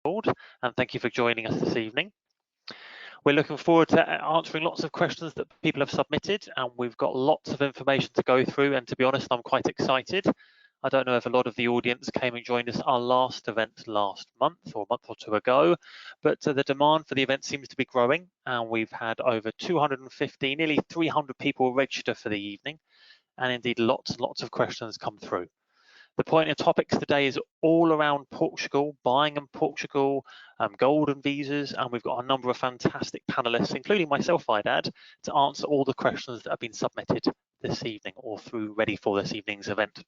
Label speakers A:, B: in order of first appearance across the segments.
A: and thank you for joining us this evening. We're looking forward to answering lots of questions that people have submitted, and we've got lots of information to go through, and to be honest, I'm quite excited. I don't know if a lot of the audience came and joined us our last event last month or a month or two ago, but the demand for the event seems to be growing, and we've had over 250, nearly 300 people register for the evening, and indeed lots and lots of questions come through. The point of topics today is all around Portugal, buying in Portugal, golden visas, and we've got a number of fantastic panelists, including myself, I'd add, to answer all the questions that have been submitted this evening or through ready for this evening's event.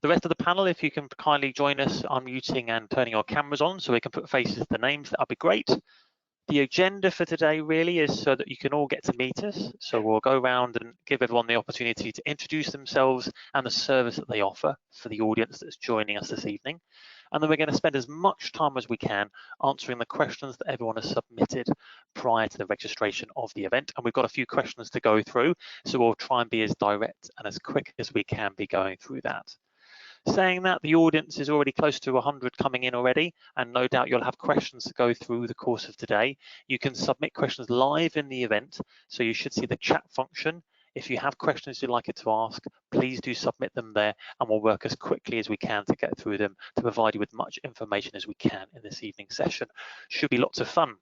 A: The rest of the panel, if you can kindly join us unmuting and turning your cameras on so we can put faces to the names, that would be great. The agenda for today really is so that you can all get to meet us. So we'll go around and give everyone the opportunity to introduce themselves and the service that they offer for the audience that's joining us this evening. And then we're going to spend as much time as we can answering the questions that everyone has submitted prior to the registration of the event. And we've got a few questions to go through, so we'll try and be as direct and as quick as we can be going through that. Saying that, the audience is already close to 100 coming in already, and no doubt you'll have questions to go through the course of today. You can submit questions live in the event, so you should see the chat function. If you have questions you'd like it to ask, please do submit them there, and we'll work as quickly as we can to get through them to provide you with much information as we can in this evening's session. Should be lots of fun.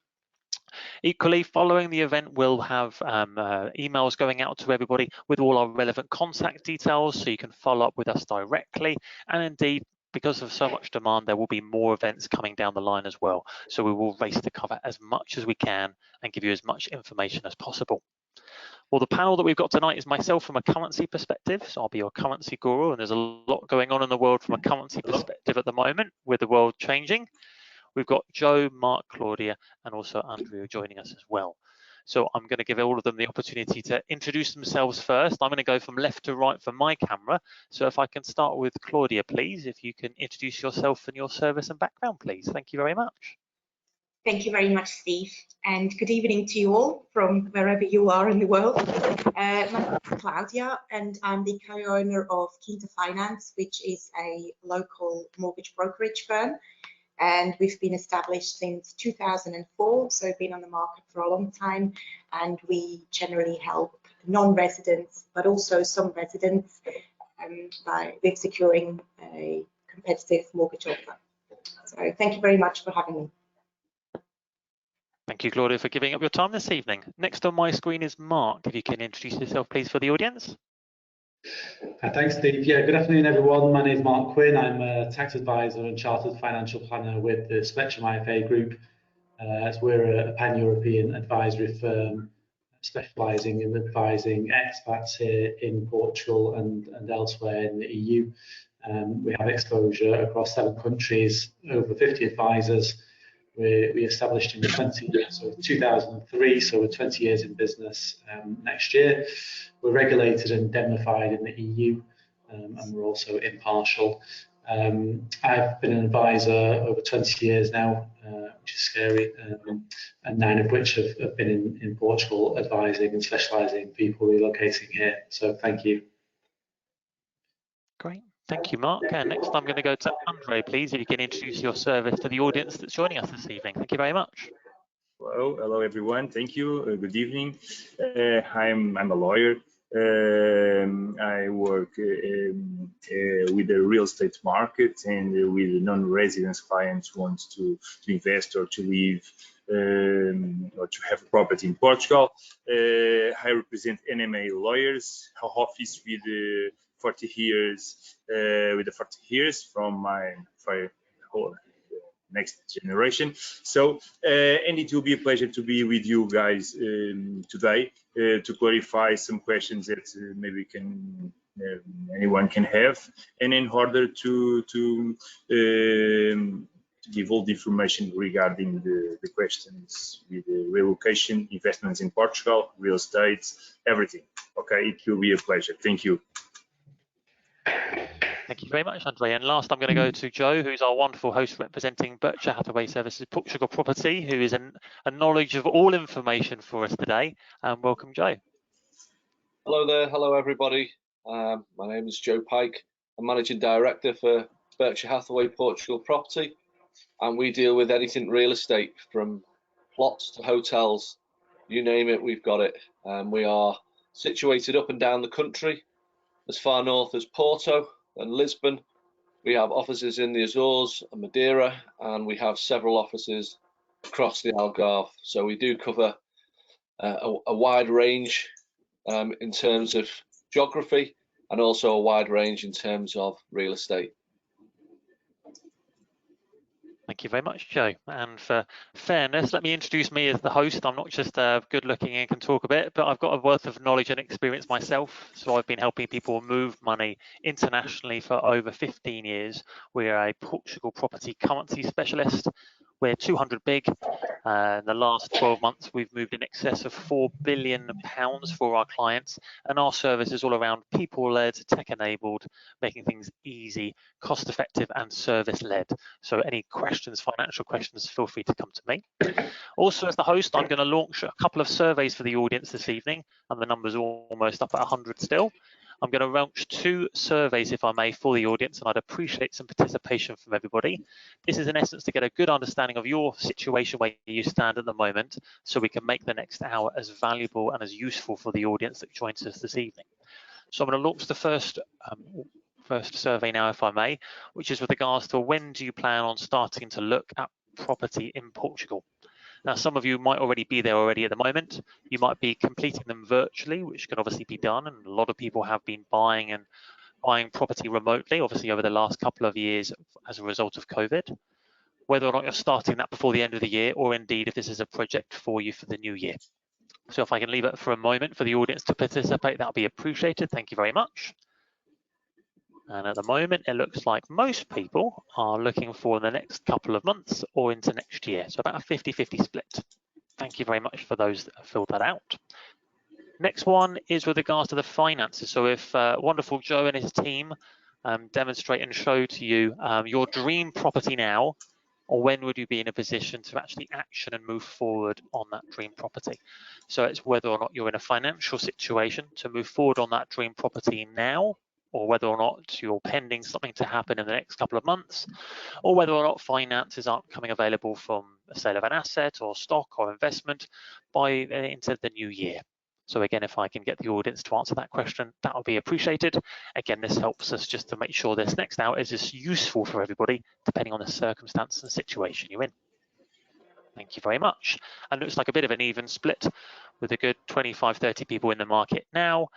A: Equally, following the event, we'll have emails going out to everybody with all our relevant contact details, so you can follow up with us directly. And indeed, because of so much demand, there will be more events coming down the line as well. So we will race to cover as much as we can and give you as much information as possible. Well, the panel that we've got tonight is myself from a currency perspective, so I'll be your currency guru, and there's a lot going on in the world from a currency perspective at the moment, with the world changing. We've got Joe, Mark, Claudia, and also Andrea joining us as well. So I'm going to give all of them the opportunity to introduce themselves first. I'm going to go from left to right for my camera. So if I can start with Claudia, please, if you can introduce yourself and your service and background, please. Thank you very much.
B: Thank you very much, Steve, and good evening to you all from wherever you are in the world. My name is Claudia, and I'm the co-owner of Quinta Finance, which is a local mortgage brokerage firm. And we've been established since 2004, so been on the market for a long time, and we generally help non-residents, but also some residents with securing a competitive mortgage offer. So thank you very much for having me.
A: Thank you, Claudia, for giving up your time this evening. Next on my screen is Mark. If you can introduce yourself, please, for the audience.
C: Thanks, Steve. Yeah, good afternoon, everyone. My name is Mark Quinn. I'm a tax advisor and chartered financial planner with the Spectrum IFA Group. As we're a pan-European advisory firm specialising in advising expats here in Portugal and elsewhere in the EU. We have exposure across 7 countries, over 50 advisors. We established in 2003, so we're 20 years in business next year. We're regulated and indemnified in the EU, and we're also impartial. I've been an advisor over 20 years now, which is scary, and 9 of which have been in Portugal, advising and specialising people relocating here. So thank you.
A: Great. Thank you, Mark. And next I'm going to go to André, please, if you can introduce your service to the audience that's joining us this evening. Thank you very much.
D: Hello everyone. Thank you. Good evening. I'm a lawyer. I work with the real estate market and with non-residence clients who want to invest or to live or to have a property in Portugal. I represent NMA lawyers, office with 40 years from my whole next generation. So and it will be a pleasure to be with you guys today to clarify some questions that maybe anyone can have, and in order to give all the information regarding the questions with the relocation, investments in Portugal, real estate, everything. Okay, it will be a pleasure. Thank you.
A: Thank you very much, André. And last, I'm going to go to Joe, who's our wonderful host representing Berkshire Hathaway Services Portugal Property, who is a knowledge of all information for us today. Welcome, Joe.
E: Hello there. Hello, everybody. My name is Joe Pyke. I'm Managing Director for Berkshire Hathaway Portugal Property. and we deal with anything real estate, from plots to hotels, you name it, we've got it. We are situated up and down the country, as far north as Porto and Lisbon. We have offices in the Azores and Madeira, and we have several offices across the Algarve. So we do cover a wide range in terms of geography, and also a wide range in terms of real estate.
A: Thank you very much, Joe. And for fairness, let me introduce me as the host. I'm not just good looking and can talk a bit, but I've got a wealth of knowledge and experience myself. So I've been helping people move money internationally for over 15 years. We're a Portugal property currency specialist. We're 200 big. In the last 12 months, we've moved in excess of £4 billion for our clients, and our service is all around people-led, tech-enabled, making things easy, cost-effective, and service-led. So any questions, financial questions, feel free to come to me. Also, as the host, I'm going to launch a couple of surveys for the audience this evening, and the number's almost up at 100 still. I'm going to launch 2 surveys, if I may, for the audience, and I'd appreciate some participation from everybody. This is in essence to get a good understanding of your situation where you stand at the moment, so we can make the next hour as valuable and as useful for the audience that joins us this evening. So I'm going to launch the first survey now, if I may, which is with regards to when do you plan on starting to look at property in Portugal? Now, some of you might already be there already at the moment. You might be completing them virtually, which can obviously be done, and a lot of people have been buying property remotely, obviously over the last couple of years as a result of COVID. Whether or not you're starting that before the end of the year, or indeed if this is a project for you for the new year. So if I can leave it for a moment for the audience to participate, that'll be appreciated. Thank you very much. And at the moment, it looks like most people are looking for the next couple of months or into next year. So about a 50-50 split. Thank you very much for those that have filled that out. Next one is with regards to the finances. So if wonderful Joe and his team demonstrate and show to you your dream property now, or when would you be in a position to actually action and move forward on that dream property? So it's whether or not you're in a financial situation to move forward on that dream property now, or whether or not you're pending something to happen in the next couple of months, or whether or not finances aren't coming available from a sale of an asset or stock or investment into the new year. So again, if I can get the audience to answer that question, that would be appreciated. Again, this helps us just to make sure this next hour is as useful for everybody, depending on the circumstance and situation you're in. Thank you very much. And it looks like a bit of an even split with a good 25-30 people in the market now,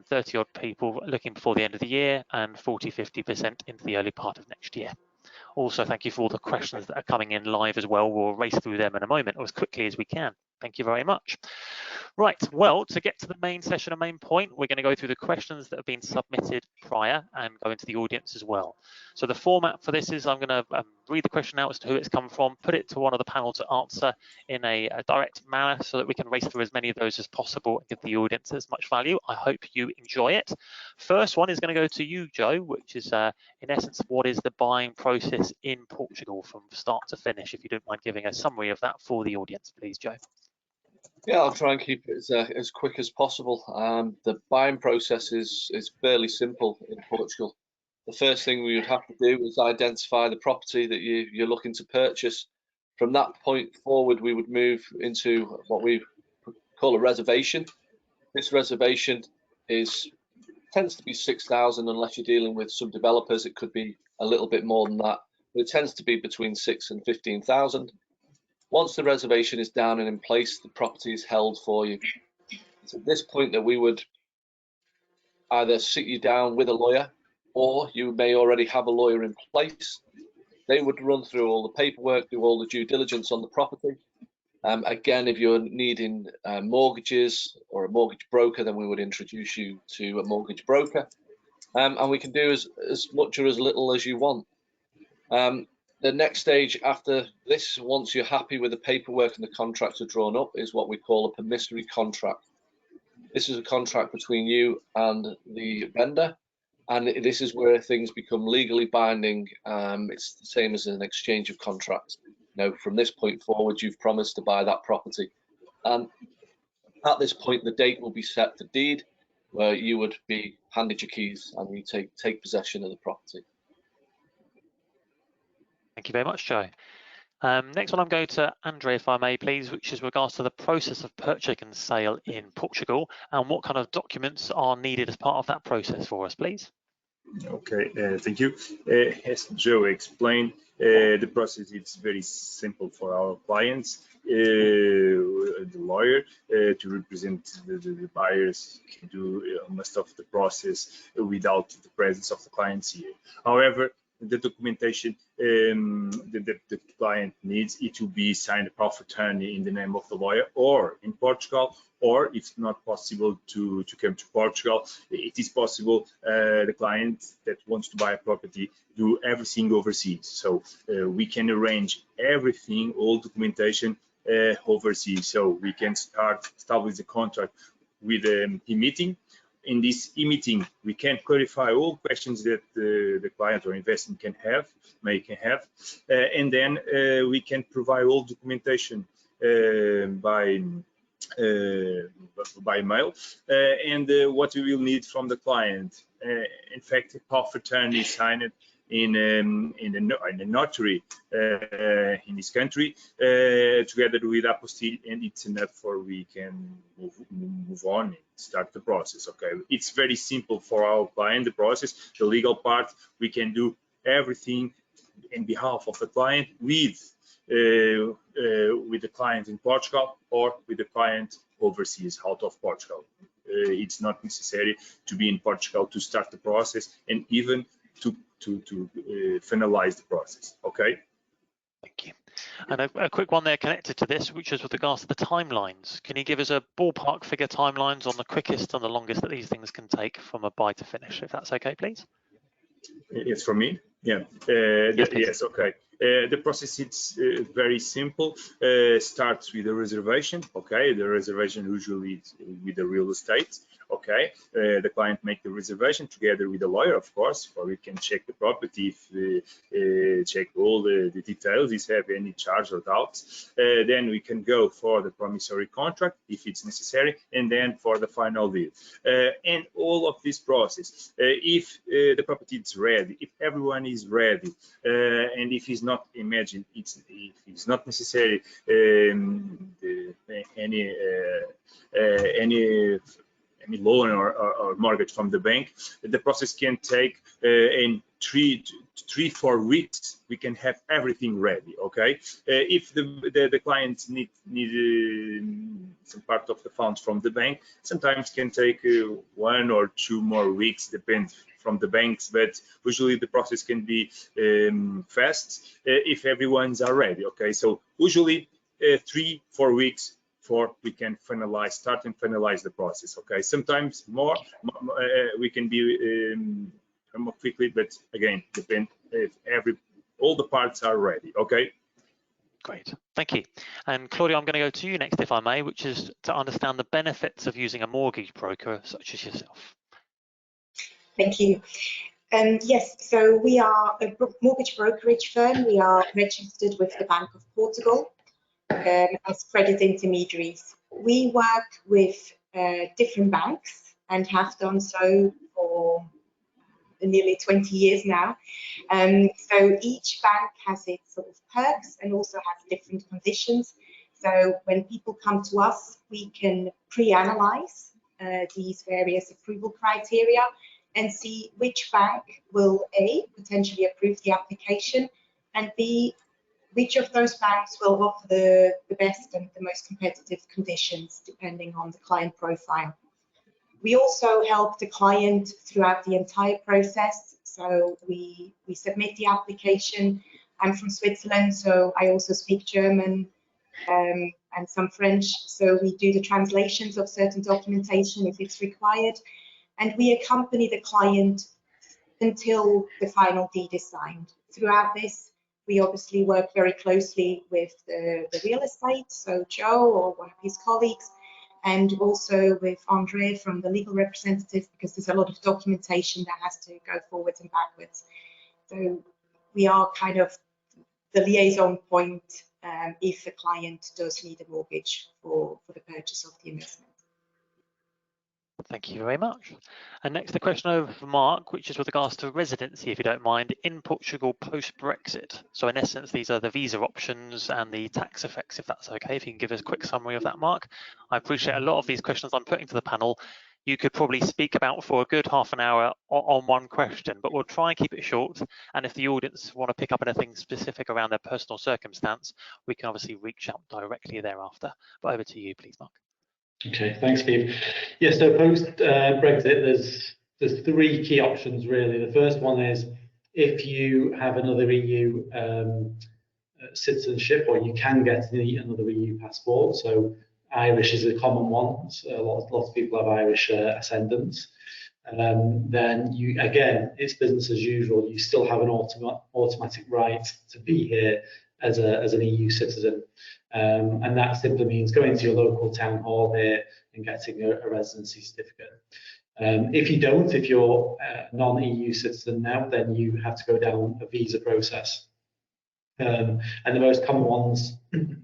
A: 30 odd people looking before the end of the year, and 40-50% into the early part of next year. Also, thank you for all the questions that are coming in live as well. We'll race through them in a moment, or as quickly as we can. Thank you very much. Right, well, to get to the main session and main point, we're going to go through the questions that have been submitted prior and go into the audience as well. So the format for this is I'm going to read the question out as to who it's come from, put it to one of the panel to answer in a direct manner so that we can race through as many of those as possible and give the audience as much value. I hope you enjoy it. First one is going to go to you, Joe, which is in essence, what is the buying process in Portugal from start to finish? If you don't mind giving a summary of that for the audience, please, Joe.
E: Yeah, I'll try and keep it as quick as possible. The buying process is fairly simple in Portugal. The first thing we would have to do is identify the property that you're looking to purchase. From that point forward, we would move into what we call a reservation. This reservation tends to be 6,000 unless you're dealing with some developers. It could be a little bit more than that, but it tends to be between 6,000 and 15,000. Once the reservation is down and in place, the property is held for you. It's at this point that we would either sit you down with a lawyer, or you may already have a lawyer in place. They would run through all the paperwork, do all the due diligence on the property. Again, if you're needing mortgages or a mortgage broker, then we would introduce you to a mortgage broker. And we can do as much or as little as you want. The next stage after this, once you're happy with the paperwork and the contracts are drawn up, is what we call a promissory contract. This is a contract between you and the vendor, and this is where things become legally binding. It's the same as an exchange of contracts. From this point forward, you've promised to buy that property. And at this point, the date will be set for deed, where you would be handed your keys and you take possession of the property.
A: Thank you very much, Joe. Next one, I'm going to André, if I may, please, which is regards to the process of purchase and sale in Portugal, and what kind of documents are needed as part of that process for us, please.
D: Okay, thank you. As Joe explained, the process is very simple for our clients. The lawyer to represent the buyers can do most of the process without the presence of the clients here. However, the documentation that the client needs, it will be signed a power of attorney in the name of the lawyer, or in Portugal, or if not possible to come to Portugal, it is possible the client that wants to buy a property do everything overseas. So we can arrange everything, all documentation overseas. So we can establish a contract with e-meeting. In this e-meeting, we can clarify all questions that the client or investment may have, and then we can provide all documentation by mail, and what we will need from the client. In fact, a power of attorney signed in a notary in this country, together with apostille, and it's enough for we can move on and start the process. Okay, it's very simple for our client. The process, the legal part, we can do everything in behalf of the client with the client in Portugal or with the client overseas out of Portugal. It's not necessary to be in Portugal to start the process and even to finalize the process. Okay.
A: Thank you. And a quick one there connected to this, which is with regards to the timelines. Can you give us a ballpark figure timelines on the quickest and the longest that these things can take from a buy to finish, if that's okay, please?
D: It's for me. Yeah. Yes. Okay. The process is very simple. Starts with a reservation. Okay. The reservation usually is with the real estate. Okay. The client make the reservation together with the lawyer, of course, or we can check the property, if check all the details, if have any charge or doubts. Then we can go for the promissory contract if it's necessary, and then for the final deal. And all of this process, if the property is ready, if everyone is ready, and if it's not, imagine if it's not necessary any loan or mortgage from the bank, the process can take in 3-4 weeks. We can have everything ready. Okay. If the clients need some part of the funds from the bank, sometimes can take 1 or 2 more weeks, depends from the banks, but usually the process can be fast if everyone's are ready. Okay, so usually 3-4 weeks for we can start and finalize the process. Okay, sometimes more we can be more quickly, but again, depend if all the parts are ready. Okay.
A: Great, thank you. And Claudia, I'm going to go to you next, if I may, which is to understand the benefits of using a mortgage broker such as yourself.
B: Thank you. Yes, so we are a mortgage brokerage firm. We are registered with the Bank of Portugal as credit intermediaries. We work with different banks and have done so for nearly 20 years now. So each bank has its sort of perks and also has different conditions. So when people come to us, we can pre-analyze these various approval criteria and see which bank will A, potentially approve the application, and B, which of those banks will offer the best and the most competitive conditions depending on the client profile. We also help the client throughout the entire process. So we submit the application. I'm from Switzerland, so I also speak German and some French. So we do the translations of certain documentation if it's required. And we accompany the client until the final deed is signed. Throughout this, we obviously work very closely with the real estate, so Joe or one of his colleagues, and also with André from the legal representative, because there's a lot of documentation that has to go forwards and backwards. So we are kind of the liaison point if the client does need a mortgage for the purchase of the investment.
A: Thank you very much. And next, the question over for Mark, which is with regards to residency, if you don't mind, in Portugal post-Brexit. So in essence, these are the visa options and the tax effects, if that's okay. If you can give us a quick summary of that, Mark. I appreciate a lot of these questions I'm putting to the panel. You could probably speak about for a good half an hour on one question, but we'll try and keep it short. And if the audience want to pick up anything specific around their personal circumstance, we can obviously reach out directly thereafter. But over to you, please, Mark.
C: Okay, thanks, Steve. Yeah, so post Brexit, there's three key options really. The first one is if you have another EU citizenship, or you can get another EU passport. So Irish is a common one. So lots of people have Irish ascendants. Then you, again, it's business as usual. You still have an automatic right to be here as an EU citizen. And that simply means going to your local town hall here and getting a residency certificate. If you don't, if you're a non-EU citizen now, then you have to go down a visa process. And the most common ones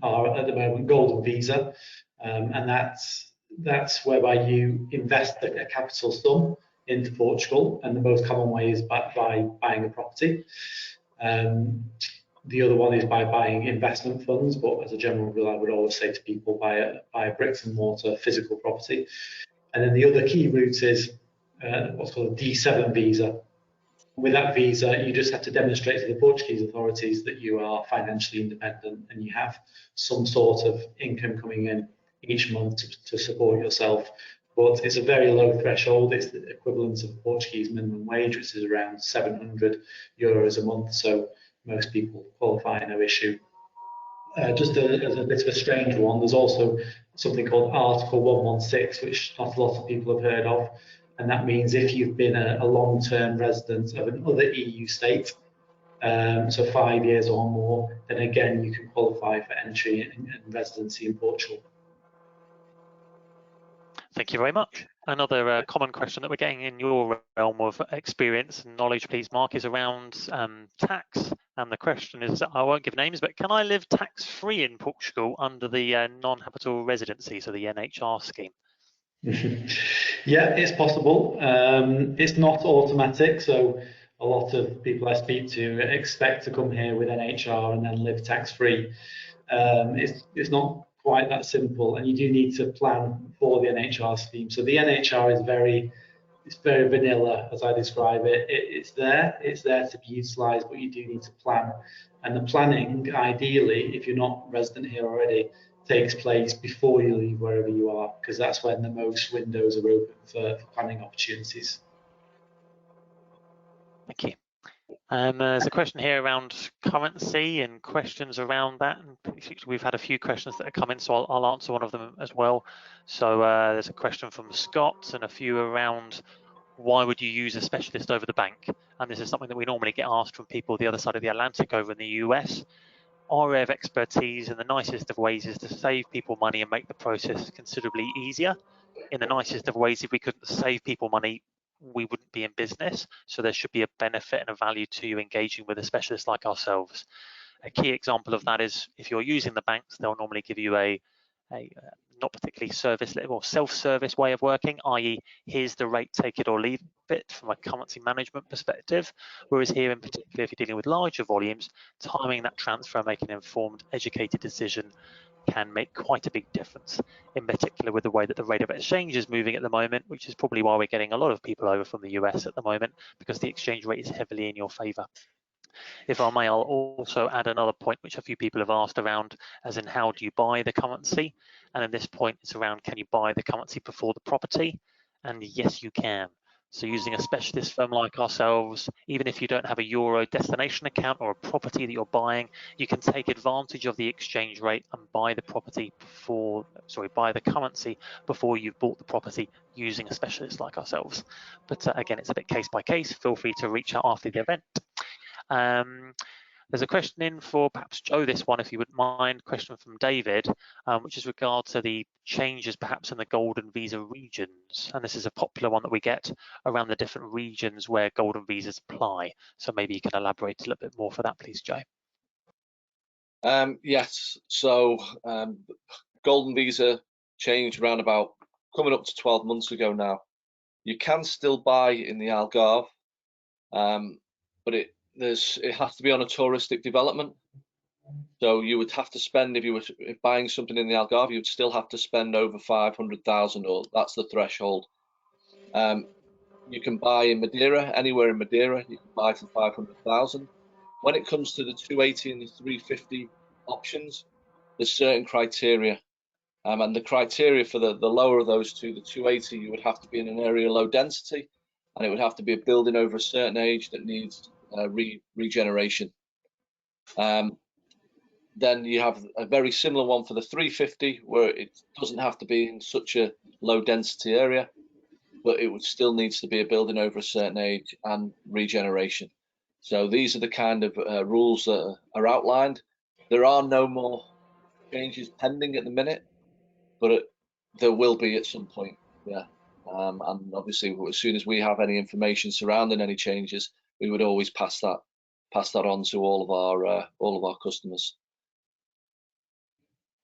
C: are at the moment golden visa, and that's whereby you invest a capital sum into Portugal, and the most common way is by buying a property. The other one is by buying investment funds, but as a general rule, I would always say to people, buy a bricks and mortar physical property. And then the other key route is what's called a D7 visa. With that visa, you just have to demonstrate to the Portuguese authorities that you are financially independent and you have some sort of income coming in each month to support yourself. But it's a very low threshold. It's the equivalent of Portuguese minimum wage, which is around 700 euros a month. So most people qualify, no issue. Just as a bit of a strange one, there's also something called Article 116, which not a lot of people have heard of. And that means if you've been a long-term resident of another EU state, so 5 years or more, then again, you can qualify for entry and residency in Portugal.
A: Thank you very much. Another common question that we're getting in your realm of experience and knowledge, please, Mark, is around tax. And the question is, I won't give names, but can I live tax-free in Portugal under the non-habitual residency, so the NHR scheme?
C: Yeah, it's possible. It's not automatic, so a lot of people I speak to expect to come here with NHR and then live tax-free. It's not quite that simple, and you do need to plan for the NHR scheme. So the NHR is very vanilla, as I describe it. It's there to be utilised, but you do need to plan. And the planning, ideally, if you're not resident here already, takes place before you leave wherever you are, because that's when the most windows are open for planning opportunities.
A: Thank you. There's a question here around currency and questions around that. And we've had a few questions that are coming, so I'll answer one of them as well. So there's a question from Scott and a few around why would you use a specialist over the bank? And this is something that we normally get asked from people the other side of the Atlantic over in the US. Our area of expertise in the nicest of ways is to save people money and make the process considerably easier. In the nicest of ways, if we couldn't save people money, we wouldn't be in business. So there should be a benefit and a value to you engaging with a specialist like ourselves. A key example of that is if you're using the banks, they'll normally give you a not particularly service or self-service way of working, i.e. here's the rate, take it or leave it from a currency management perspective. Whereas here in particular, if you're dealing with larger volumes, timing that transfer, making an informed, educated decision can make quite a big difference, in particular with the way that the rate of exchange is moving at the moment, which is probably why we're getting a lot of people over from the US at the moment, because the exchange rate is heavily in your favour. If I may, I'll also add another point which a few people have asked around, as in how do you buy the currency? And at this point, it's around, can you buy the currency before the property? And yes, you can. So using a specialist firm like ourselves, even if you don't have a euro destination account or a property that you're buying, you can take advantage of the exchange rate and buy the property before, buy the currency before you've bought the property using a specialist like ourselves. But again, it's a bit case by case. Feel free to reach out after the event. There's a question in for perhaps Joe, this one, if you wouldn't mind, question from David, which is regard to the changes perhaps in the golden visa regions. And this is a popular one that we get around the different regions where golden visas apply. So maybe you can elaborate a little bit more for that, please, Joe.
E: Yes, so golden visa changed around about coming up to 12 months ago now. You can still buy in the Algarve, but it has to be on a touristic development. So you would have to spend, if you were buying something in the Algarve, you would still have to spend over 500,000, or that's the threshold. You can buy in Madeira, anywhere in Madeira, you can buy for 500,000. When it comes to the 280 and the 350 options, there's certain criteria. And the criteria for the lower of those two, the 280, you would have to be in an area low density, and it would have to be a building over a certain age that needs regeneration. Then you have a very similar one for the 350, where it doesn't have to be in such a low density area, but it still needs to be a building over a certain age and regeneration. So these are the kind of rules that are outlined. There are no more changes pending at the minute, but there will be at some point, yeah. And obviously, as soon as we have any information surrounding any changes, we would always pass that on to all of our customers.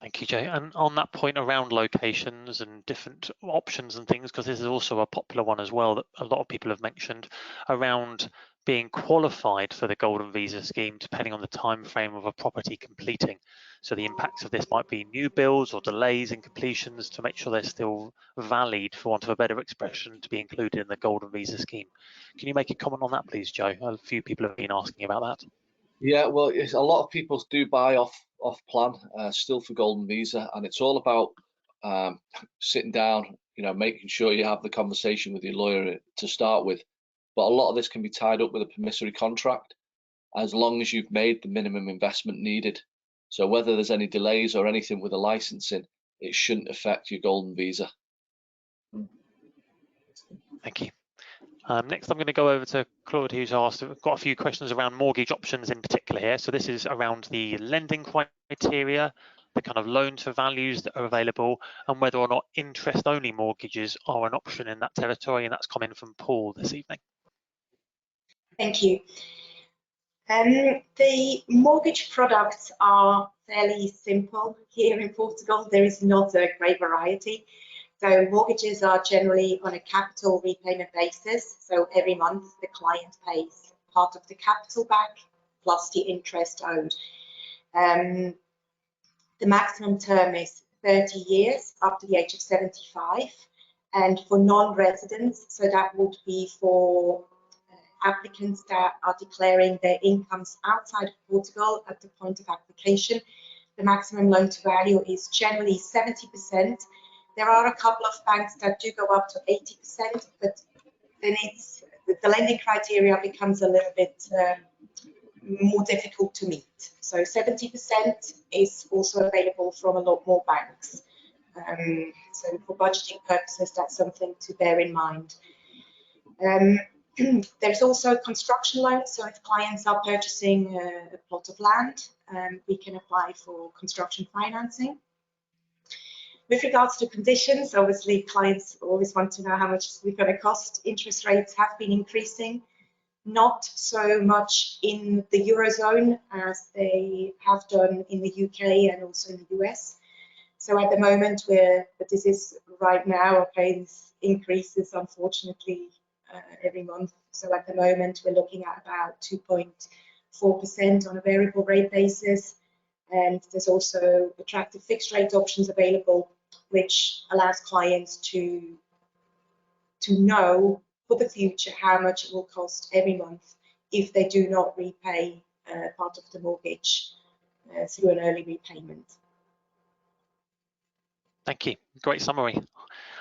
A: Thank you, Jay. And on that point around locations and different options and things, because this is also a popular one as well that a lot of people have mentioned around being qualified for the Golden Visa scheme, depending on the time frame of a property completing. So the impacts of this might be new builds or delays in completions to make sure they're still valid, for want of a better expression, to be included in the Golden Visa scheme. Can you make a comment on that, please, Joe? A few people have been asking about that.
E: Yeah, well, a lot of people do buy off plan still for Golden Visa, and it's all about sitting down, making sure you have the conversation with your lawyer to start with. But a lot of this can be tied up with a promissory contract, as long as you've made the minimum investment needed. So whether there's any delays or anything with the licensing, it shouldn't affect your Golden Visa.
A: Thank you. Next, I'm going to go over to Claude, who's asked, we've got a few questions around mortgage options in particular here. So this is around the lending criteria, the kind of loan to values that are available, and whether or not interest-only mortgages are an option in that territory. And that's coming from Paul this evening.
B: Thank you. The mortgage products are fairly simple here in Portugal. There is not a great variety. So mortgages are generally on a capital repayment basis. So every month the client pays part of the capital back plus the interest owed. The maximum term is 30 years up to the age of 75. And for non-residents, so that would be for applicants that are declaring their incomes outside of Portugal at the point of application, the maximum loan to value is generally 70%. There are a couple of banks that do go up to 80%, but then the lending criteria becomes a little bit more difficult to meet. So 70% is also available from a lot more banks. So for budgeting purposes, that's something to bear in mind. There's also construction loans. So if clients are purchasing a plot of land, we can apply for construction financing. With regards to conditions, obviously clients always want to know how much it's going to cost. Interest rates have been increasing, not so much in the Eurozone as they have done in the UK and also in the US. So at the moment, but this is right now, okay, this increases unfortunately every month. So at the moment, we're looking at about 2.4% on a variable rate basis. And there's also attractive fixed rate options available, which allows clients to know for the future how much it will cost every month if they do not repay part of the mortgage through an early repayment.
A: Thank you. Great summary.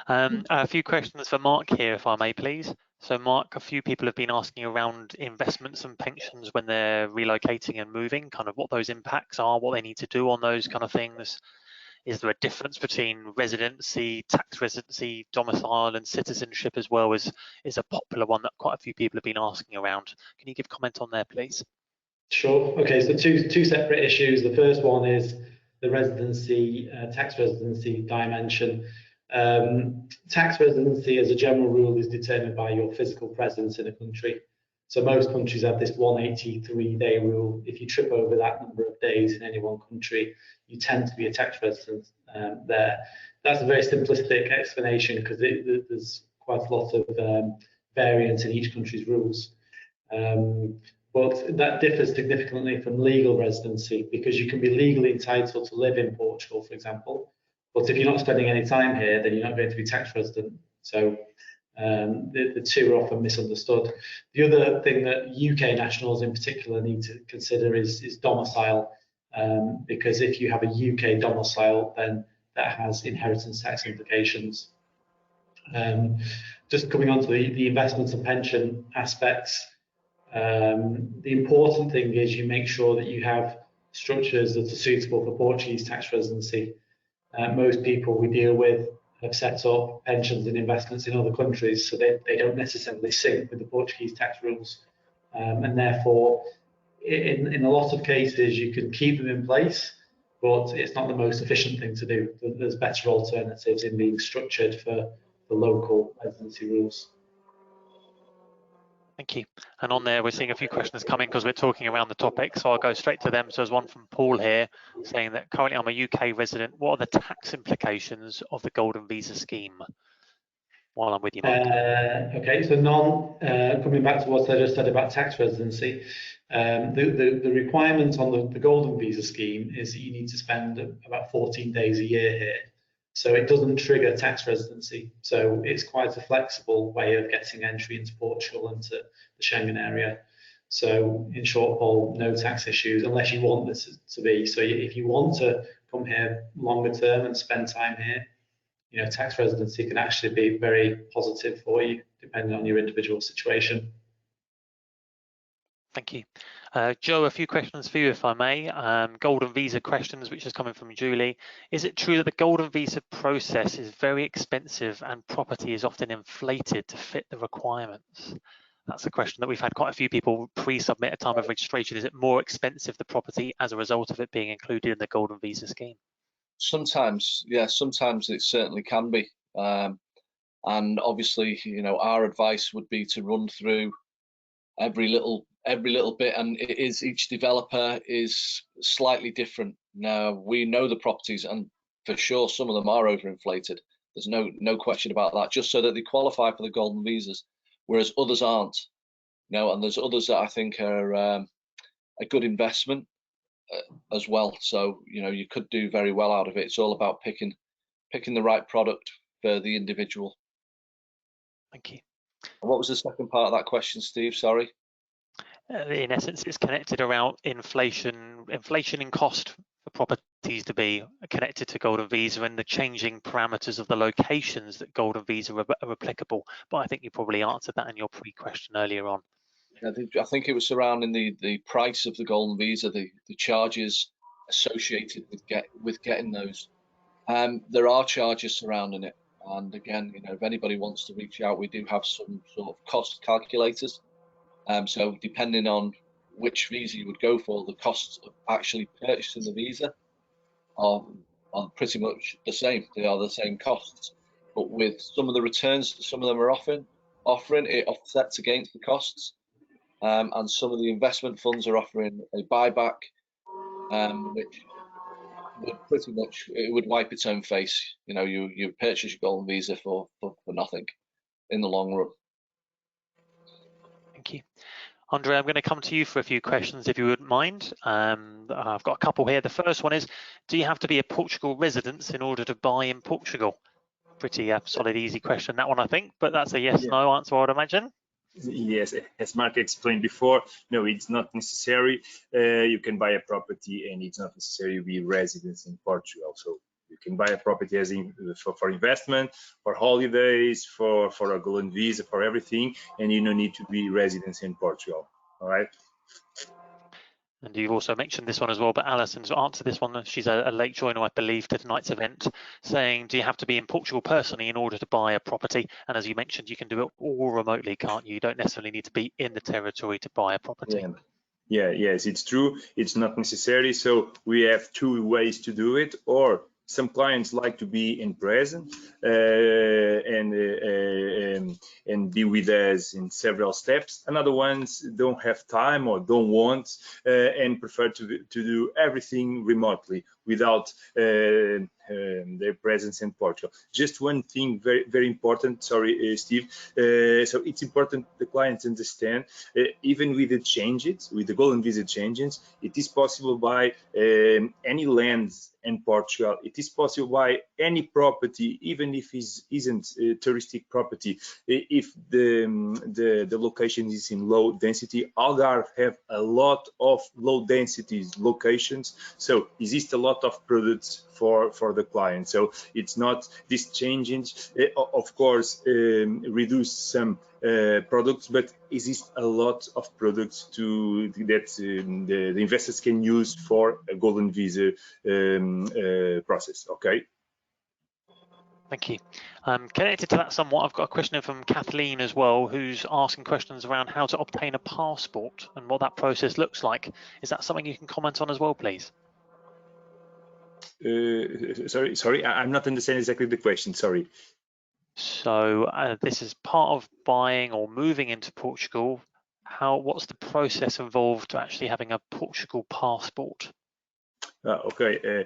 A: A few questions for Mark here, if I may, please. So Mark, a few people have been asking around investments and pensions when they're relocating and moving, kind of what those impacts are, what they need to do on those kind of things. Is there a difference between residency, tax residency, domicile and citizenship as well as is a popular one that quite a few people have been asking around? Can you give comment on there, please?
C: Sure. Okay, so two separate issues. The first one is the residency, tax residency dimension. Tax residency as a general rule is determined by your physical presence in a country. So most countries have this 183-day rule. If you trip over that number of days in any one country, you tend to be a tax resident there. That's a very simplistic explanation because there's quite a lot of variance in each country's rules. But that differs significantly from legal residency, because you can be legally entitled to live in Portugal, for example, but if you're not spending any time here, then you're not going to be tax resident. So the two are often misunderstood. The other thing that UK nationals in particular need to consider is domicile, because if you have a UK domicile, then that has inheritance tax implications. Just coming on to the investments and pension aspects, the important thing is you make sure that you have structures that are suitable for Portuguese tax residency. Most people we deal with have set up pensions and investments in other countries, so they don't necessarily sync with the Portuguese tax rules, and therefore in a lot of cases you can keep them in place, but it's not the most efficient thing to do. There's better alternatives in being structured for the local residency rules.
A: Thank you. And on there, we're seeing a few questions coming because we're talking around the topic, so I'll go straight to them. So there's one from Paul here saying that currently I'm a UK resident. What are the tax implications of the Golden Visa scheme? While I'm with you, Mark.
C: Okay, so coming back to what I just said about tax residency, the requirement on the Golden Visa scheme is that you need to spend about 14 days a year here. So it doesn't trigger tax residency. So it's quite a flexible way of getting entry into Portugal and to the Schengen area. So in short, Paul, no tax issues unless you want this to be. So if you want to come here longer term and spend time here, you know, tax residency can actually be very positive for you, depending on your individual situation.
A: Thank you. Joe, a few questions for you, if I may. Golden Visa questions, which is coming from Julie. Is it true that the Golden Visa process is very expensive and property is often inflated to fit the requirements? That's a question that we've had quite a few people pre-submit at time of registration. Is it more expensive, the property, as a result of it being included in the Golden Visa scheme?
E: Sometimes, yeah, sometimes it certainly can be. And obviously, you know, our advice would be to run through every little bit, and it is, each developer is slightly different. Now, we know the properties, and for sure some of them are overinflated. There's no question about that, just so that they qualify for the golden visas, whereas others aren't. You know, and there's others that I think are a good investment as well. So, you know, you could do very well out of it. It's all about picking the right product for the individual.
A: Thank you.
E: And what was the second part of that question, Steve? Sorry.
A: In essence, it's connected around inflation in cost for properties to be connected to Golden Visa and the changing parameters of the locations that Golden Visa are applicable. But I think you probably answered that in your pre-question earlier on.
E: I think it was surrounding the price of the Golden Visa, the charges associated with getting those. There are charges surrounding it, and again, you know, if anybody wants to reach out, we do have some sort of cost calculators. So depending on which visa you would go for, the costs of actually purchasing the visa are pretty much the same. They are the same costs, but with some of the returns some of them are offering, it offsets against the costs. And some of the investment funds are offering a buyback, which would pretty much, it would wipe its own face. You know, you purchase your Golden Visa for nothing in the long run.
A: Thank you. André, I'm going to come to you for a few questions, if you wouldn't mind. I've got a couple here. The first one is, do you have to be a Portugal resident in order to buy in Portugal? Pretty solid, easy question, that one, I think, but that's a yes/no answer, I would imagine.
D: Yes, as Mark explained before, no, it's not necessary. You can buy a property and it's not necessary to be residents in Portugal. So you can buy a property as for investment, for holidays, for a golden visa, for everything, and you don't need to be residents in Portugal. All right.
A: And you've also mentioned this one as well, but Alison's answered this one. She's a late joiner, I believe, to tonight's event, saying, do you have to be in Portugal personally in order to buy a property? And as you mentioned, you can do it all remotely, can't you? You don't necessarily need to be in the territory to buy a property.
D: Yes, it's true. It's not necessary. So we have two ways to do it, or some clients like to be in present and be with us in several steps. Another ones don't have time or don't want and prefer to do everything remotely without their presence in Portugal. Just one thing, very important. Sorry, Steve. So it's important the clients understand, even with the changes, with the golden visa changes, it is possible by any lands in Portugal. It is possible by any property, even if it isn't a touristic property. If the location is in low density, Algarve have a lot of low density locations, so exist a lot of products for the client. So it's not this changing, of course, reduce some products, but exist a lot of products that the investors can use for a golden visa process. Okay.
A: Thank you. Connected to that somewhat, I've got a question from Kathleen as well, who's asking questions around how to obtain a passport and what that process looks like. Is that something you can comment on as well, please?
D: Sorry, I'm not understanding exactly the question. Sorry.
A: So this is part of buying or moving into Portugal. What's the process involved to actually having a Portugal passport?
D: Okay,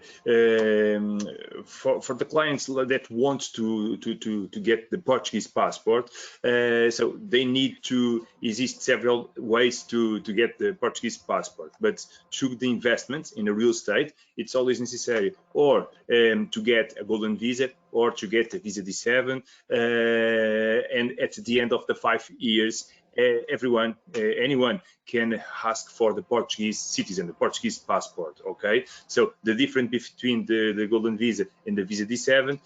D: for the clients that want to get the Portuguese passport, so they need to exist several ways to get the Portuguese passport, but through the investments in a real estate, it's always necessary or to get a golden visa or to get a visa D7, and at the end of the 5 years, anyone can ask for the Portuguese citizen, the Portuguese passport. Okay, so the difference between the golden visa and the visa D7,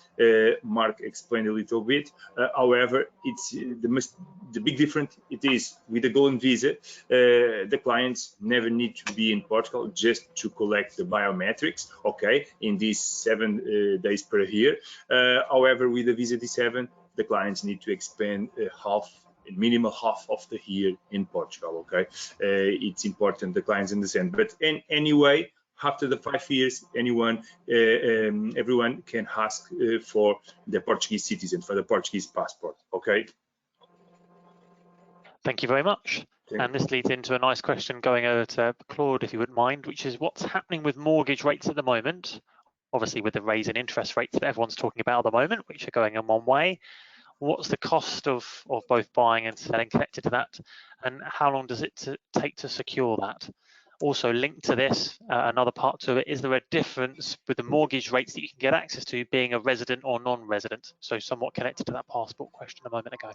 D: Mark explained a little bit. However, it's the big difference. It is with the golden visa, the clients never need to be in Portugal just to collect the biometrics. Okay, in these 7 days per year. However, with the visa D7, the clients need to expend minimum half of the year in Portugal. Okay, it's important the clients understand. But anyway, after the 5 years, everyone can ask for the Portuguese citizen, for the Portuguese passport. Okay.
A: Thank you very much. And this leads into a nice question going over to Claude, if you wouldn't mind, which is what's happening with mortgage rates at the moment? Obviously, with the raise in interest rates that everyone's talking about at the moment, which are going in one way. What's the cost of both buying and selling connected to that, and how long does it take to secure that? Also linked to this, another part to it, is there a difference with the mortgage rates that you can get access to being a resident or non-resident? So somewhat connected to that passport question a moment ago.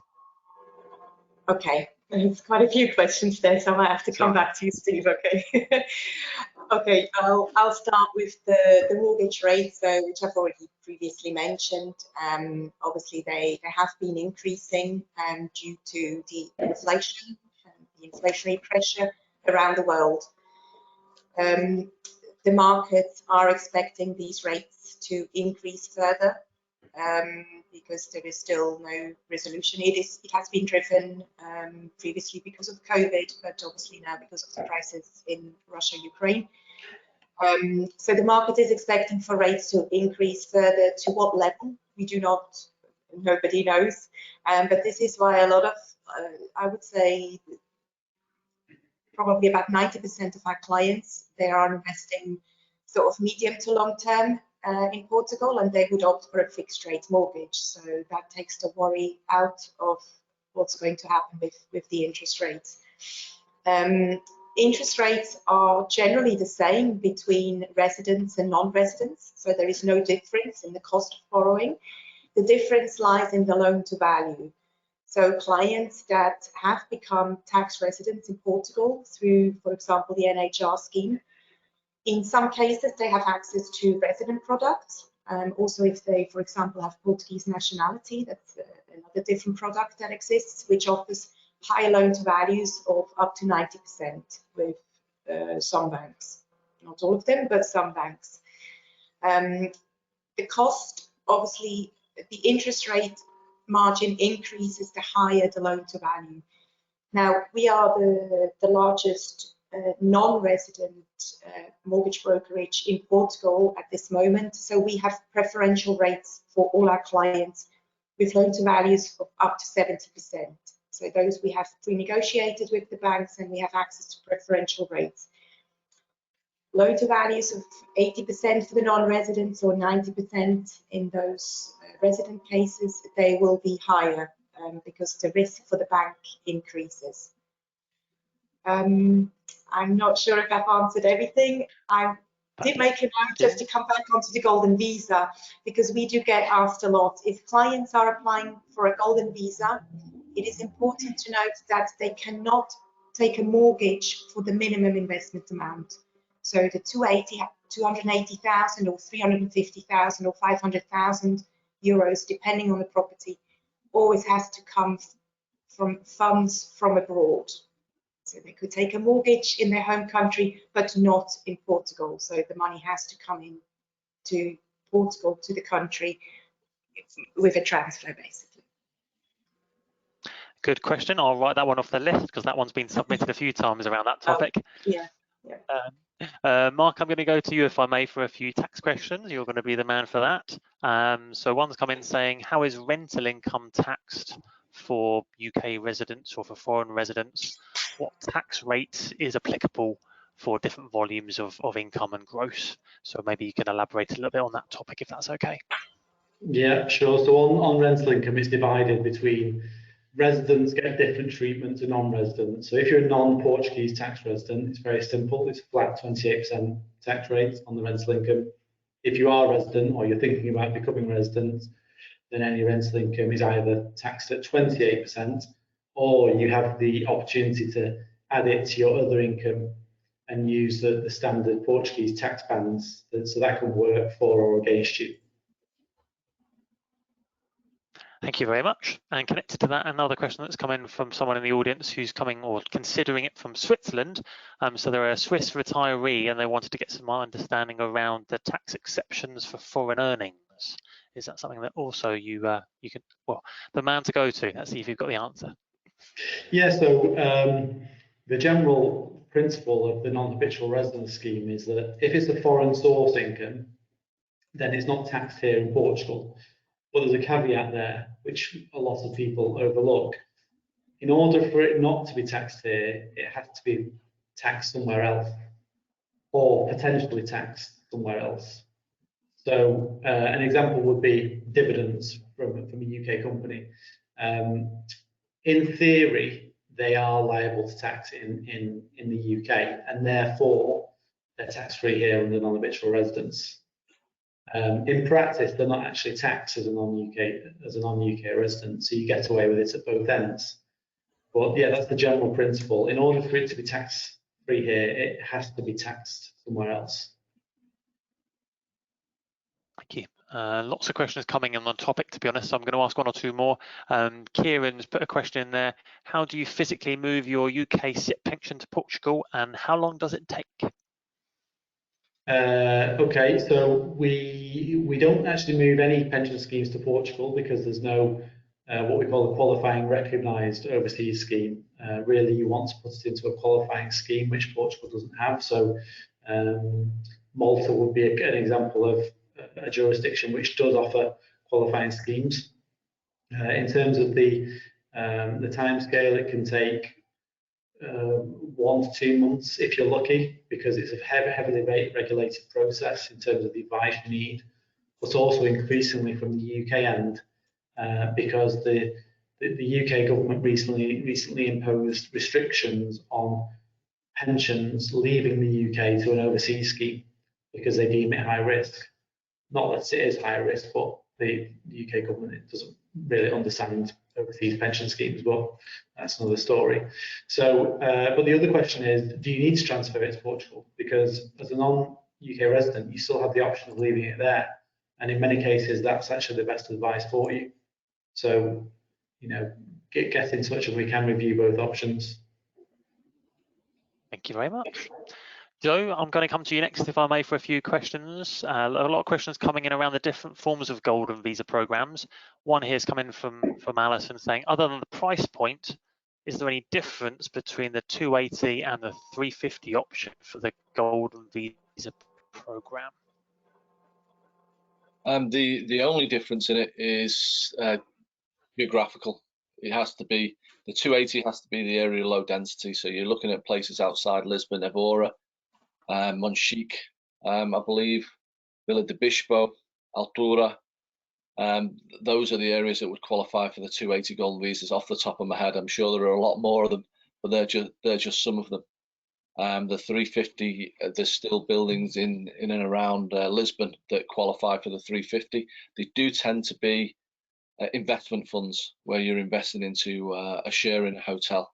B: Okay, there's quite a few questions there, so I might have to come back to you, Steve. Okay. Okay, I'll start with the mortgage rates, which I've already previously mentioned. Obviously, they have been increasing due to the inflation, the inflationary pressure around the world. The markets are expecting these rates to increase further because there is still no resolution. It has been driven previously because of COVID, but obviously now because of the crisis in Russia, Ukraine. So the market is expecting for rates to increase further. To what level? Nobody knows. But this is why a lot of, I would say, probably about 90% of our clients, they are investing sort of medium to long term in Portugal, and they would opt for a fixed rate mortgage. So that takes the worry out of what's going to happen with the interest rates. Interest rates are generally the same between residents and non-residents, so there is no difference in the cost of borrowing. The difference lies in the loan to value. So clients that have become tax residents in Portugal through, for example, the NHR scheme, in some cases they have access to resident products. Also, if they, for example, have Portuguese nationality, that's another different product that exists, which offers higher loan to values of up to 90% with some banks. Not all of them, but some banks. The cost, obviously, the interest rate margin increases the higher the loan to value. Now, we are the largest non-resident mortgage brokerage in Portugal at this moment, so we have preferential rates for all our clients with loan to values of up to 70%. So those we have pre-negotiated with the banks, and we have access to preferential rates. loan to values of 80% for the non-residents or 90% in those resident cases, they will be higher because the risk for the bank increases. I'm not sure if I've answered everything. I did make a note just to come back onto the golden visa, because we do get asked a lot. If clients are applying for a golden visa, it is important to note that they cannot take a mortgage for the minimum investment amount. So the 280,000 or 350,000 or 500,000 euros, depending on the property, always has to come from funds from abroad. So they could take a mortgage in their home country, but not in Portugal. So the money has to come in to Portugal, to the country, with a transfer, basically.
A: Good question. I'll write that one off the list because that one's been submitted a few times around that topic.
B: Yeah.
A: Mark, I'm going to go to you, if I may, for a few tax questions. You're going to be the man for that. So one's come in saying, how is rental income taxed for UK residents or for foreign residents? What tax rate is applicable for different volumes of income and gross? So maybe you can elaborate a little bit on that topic, if that's okay.
C: Yeah, sure. So on rental income, it's divided between residents get different treatment to non-residents. So if you're a non-Portuguese tax resident, it's very simple. It's a flat 28% tax rate on the rental income. If you are a resident or you're thinking about becoming resident, then any rental income is either taxed at 28%, or you have the opportunity to add it to your other income and use the standard Portuguese tax bands. So that can work for or against you.
A: Thank you very much. And connected to that, another question that's come in from someone in the audience who's coming or considering it from Switzerland. So they're a Swiss retiree and they wanted to get some understanding around the tax exceptions for foreign earnings. Is that something that also you can, well, the man to go to? Let's see if you've got the answer.
C: Yeah, so the general principle of the non-habitual residence scheme is that if it's a foreign source income, then it's not taxed here in Portugal. But there's a caveat there, which a lot of people overlook. In order for it not to be taxed here, it has to be taxed somewhere else, or potentially taxed somewhere else. So an example would be dividends from a UK company. In theory, they are liable to tax in the UK, and therefore they're tax-free here under non-habitual residence. In practice, they're not actually taxed as a non-UK resident, so you get away with it at both ends. But yeah, that's the general principle. In order for it to be tax-free here, it has to be taxed somewhere else.
A: Thank you. Lots of questions coming in on the topic, to be honest. So I'm going to ask one or two more. Kieran's put a question in there. How do you physically move your UK SIP pension to Portugal, and how long does it take?
C: Okay, so we don't actually move any pension schemes to Portugal because there's no what we call a qualifying recognised overseas scheme. Really, you want to put it into a qualifying scheme, which Portugal doesn't have. So Malta would be an example of a jurisdiction which does offer qualifying schemes. In terms of the timescale, it can take 1 to 2 months if you're lucky, because it's a heavily regulated process in terms of the advice you need, but also increasingly from the UK end, because the UK government recently imposed restrictions on pensions leaving the UK to an overseas scheme because they deem it high risk. Not that it is high risk, but the UK government doesn't really understand overseas pension schemes, but that's another story. So, but the other question is, do you need to transfer it to Portugal? Because as a non-UK resident, you still have the option of leaving it there. And in many cases, that's actually the best advice for you. So, you know, get in touch and we can review both options.
A: Thank you very much. Joe, I'm going to come to you next, if I may, for a few questions. A lot of questions coming in around the different forms of golden visa programs. One here is coming from Alison saying, other than the price point, is there any difference between the 280 and the 350 option for the golden visa program?
E: The only difference in it is geographical. It has to be, the 280 has to be the area low density. So you're looking at places outside Lisbon, Evora. Monchique, I believe, Villa de Bispo, Altura. Those are the areas that would qualify for the 280 golden visas. Off the top of my head, I'm sure there are a lot more of them, but they're just some of them. The 350, there's still buildings in and around Lisbon that qualify for the 350. They do tend to be investment funds where you're investing into a share in a hotel.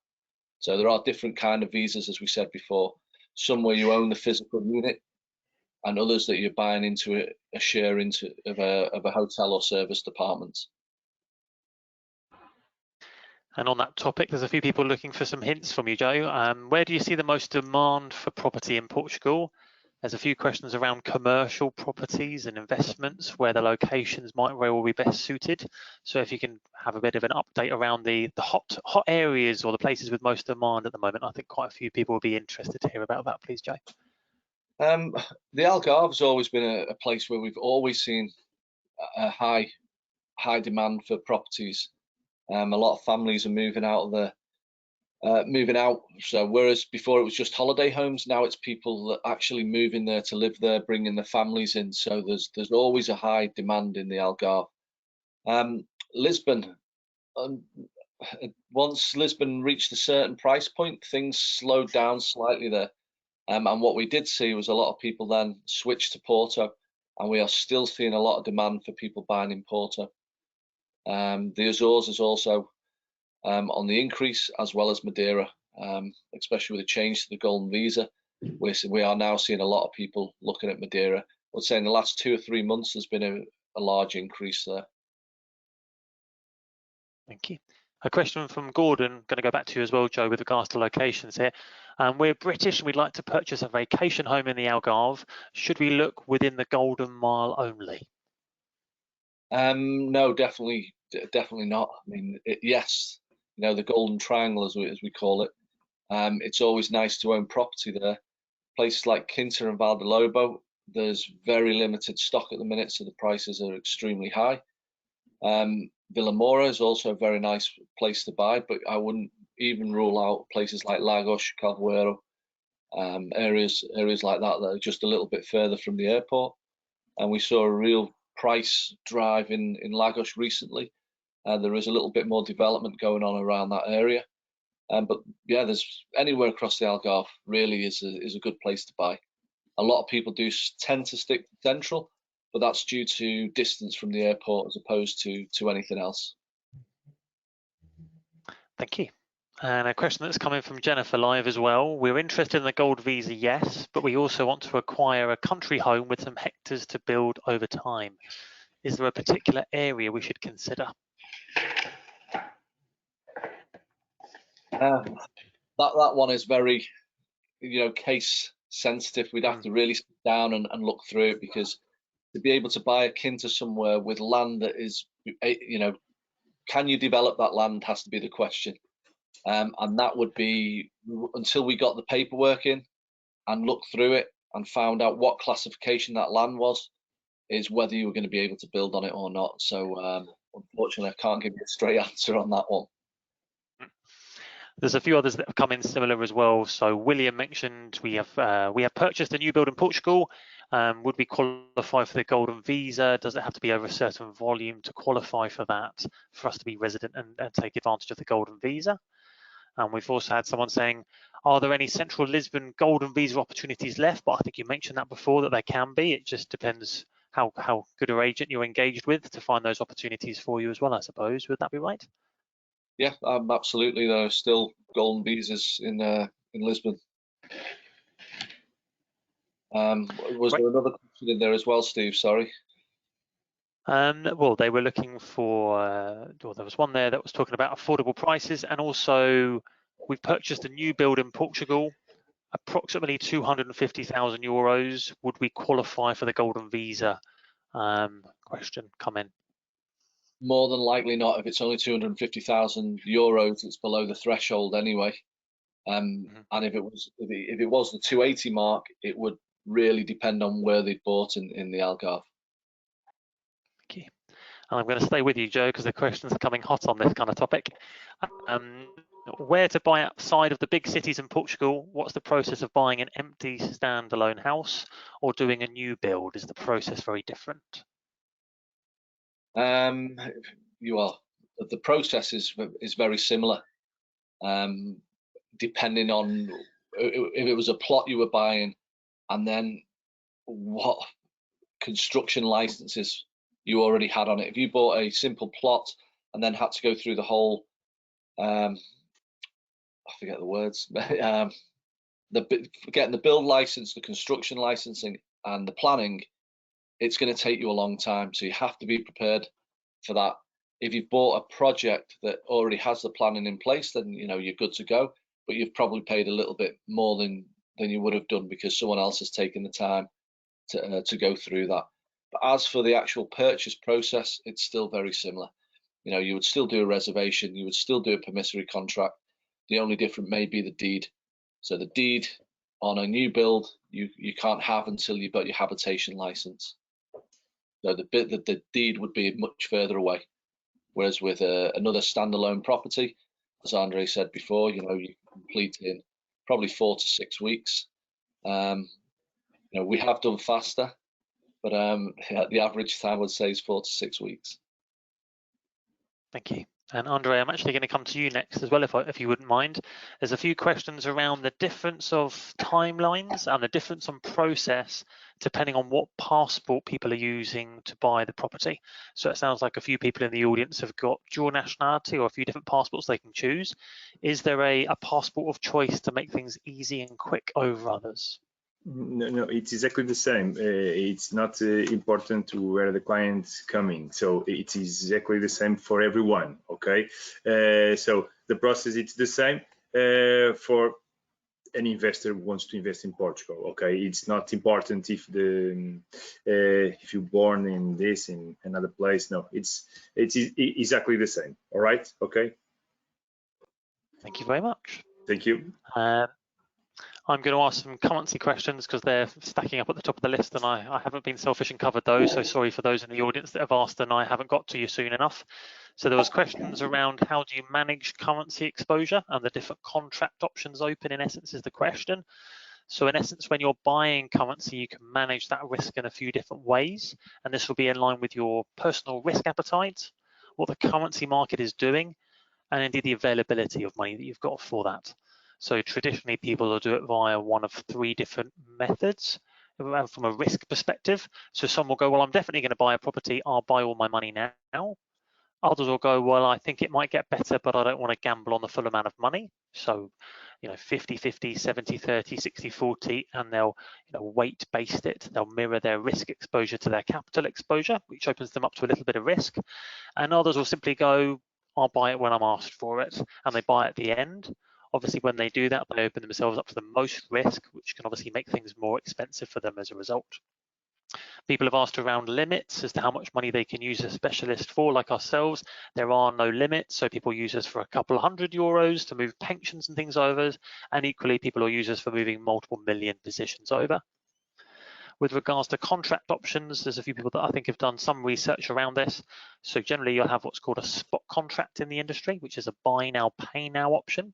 E: So there are different kind of visas, as we said before. Some where you own the physical unit, and others that you're buying into a share into of a hotel or service department.
A: And on that topic, there's a few people looking for some hints from you, Joe. Where do you see the most demand for property in Portugal? There's a few questions around commercial properties and investments, where the locations might very well be best suited. So if you can have a bit of an update around the hot areas or the places with most demand at the moment, I think quite a few people would be interested to hear about that, please, Joe.
E: The Algarve's always been a place where we've always seen a high demand for properties. A lot of families are moving out So whereas before it was just holiday homes, now it's people that actually move in there to live there, bringing their families in. So there's always a high demand in the Algarve. Lisbon, once Lisbon reached a certain price point, things slowed down slightly there. And what we did see was a lot of people then switch to Porto, and we are still seeing a lot of demand for people buying in Porto. The Azores is also on the increase, as well as Madeira, especially with the change to the golden visa. We are now seeing a lot of people looking at Madeira. I would say in the last 2 or 3 months, there's been a large increase there.
A: Thank you. A question from Gordon, going to go back to you as well, Joe, with regards to locations here. We're British and we'd like to purchase a vacation home in the Algarve. Should we look within the Golden Mile only?
E: No, definitely not. I mean, yes, the Golden Triangle, as we call it. It's always nice to own property there. Places like Quinta and Valdelobo, there's very limited stock at the minute, so the prices are extremely high. Villa Moura is also a very nice place to buy, but I wouldn't even rule out places like Lagos, Calvuero, areas like that are just a little bit further from the airport. And we saw a real price drive in Lagos recently. There is a little bit more development going on around that area. But yeah, there's anywhere across the Algarve really is a good place to buy. A lot of people do tend to stick to central, but that's due to distance from the airport as opposed to anything else.
A: Thank you. And a question that's coming from Jennifer live as well. We're interested in the gold visa, yes, but we also want to acquire a country home with some hectares to build over time. Is there a particular area we should consider?
E: That one is very, case sensitive. We'd have to really sit down and look through it, because to be able to buy a Quinta somewhere with land that is, can you develop that land has to be the question. And that would be, until we got the paperwork in and looked through it and found out what classification that land was, is whether you were going to be able to build on it or not. So unfortunately, I can't give you a straight answer on that one.
A: There's a few others that have come in similar as well. So William mentioned we have purchased a new build in Portugal. Would we qualify for the golden visa? Does it have to be over a certain volume to qualify for that, for us to be resident and take advantage of the golden visa? And we've also had someone saying, are there any central Lisbon golden visa opportunities left? But I think you mentioned that before, that there can be. It just depends how good an agent you're engaged with to find those opportunities for you as well, I suppose. Would that be right?
E: Yeah, absolutely. There are still golden visas in Lisbon. Was there another question in there as well, Steve? Sorry.
A: Well, they were looking for, well, there was one there that was talking about affordable prices, and also we've purchased a new build in Portugal, approximately 250,000 euros. Would we qualify for the golden visa? Question come in.
E: More than likely not. If it's only 250,000 euros, it's below the threshold anyway. And if it was the 280 mark, it would really depend on where they bought in the Algarve.
A: And I'm going to stay with you, Joe, because the questions are coming hot on this kind of topic. Where to buy outside of the big cities in Portugal? What's the process of buying an empty standalone house or doing a new build? Is the process very different?
E: The process is very similar, depending on if it was a plot you were buying and then what construction licenses you already had on it. If you bought a simple plot and then had to go through the whole, I forget the words, getting the build license, the construction licensing, and the planning, it's going to take you a long time. So you have to be prepared for that. If you've bought a project that already has the planning in place, then you're good to go. But you've probably paid a little bit more than you would have done because someone else has taken the time to go through that. But as for the actual purchase process, it's still very similar. You would still do a reservation, you would still do a permissive contract. The only difference may be the deed. So the deed on a new build, you can't have until you've got your habitation license. So the deed would be much further away. Whereas with another standalone property, as André said before, you can complete in probably 4 to 6 weeks. We have done faster, but the average time I would say is 4 to 6 weeks.
A: Thank you. And André, I'm actually going to come to you next as well, if you wouldn't mind. There's a few questions around the difference of timelines and the difference on process depending on what passport people are using to buy the property. So it sounds like a few people in the audience have got dual nationality or a few different passports they can choose. Is there a passport of choice to make things easy and quick over others?
D: No, it's exactly the same. It's not important to where the client's coming, so it is exactly the same for everyone. Okay, so the process it's the same for an investor who wants to invest in Portugal. Okay, it's not important if if you're born in another place. No, it's exactly the same. All right. Okay.
A: Thank you very much.
D: Thank you.
A: I'm going to ask some currency questions because they're stacking up at the top of the list and I haven't been selfish and covered those. So sorry for those in the audience that have asked and I haven't got to you soon enough. So there was questions around how do you manage currency exposure and the different contract options open, in essence, is the question. So in essence, when you're buying currency, you can manage that risk in a few different ways. And this will be in line with your personal risk appetite, what the currency market is doing, and indeed the availability of money that you've got for that. So traditionally, people will do it via one of 3 different methods from a risk perspective. So some will go, well, I'm definitely going to buy a property. I'll buy all my money now. Others will go, well, I think it might get better, but I don't want to gamble on the full amount of money. So, 50-50, 70-30, 60-40, and they'll weight-based it. They'll mirror their risk exposure to their capital exposure, which opens them up to a little bit of risk. And others will simply go, I'll buy it when I'm asked for it, and they buy at the end. Obviously, when they do that, they open themselves up to the most risk, which can obviously make things more expensive for them as a result. People have asked around limits as to how much money they can use a specialist for, like ourselves. There are no limits, so people use us for a couple of €100 to move pensions and things over, and equally people will use us for moving multiple million positions over. With regards to contract options, there's a few people that I think have done some research around this. So generally you'll have what's called a spot contract in the industry, which is a buy now, pay now option.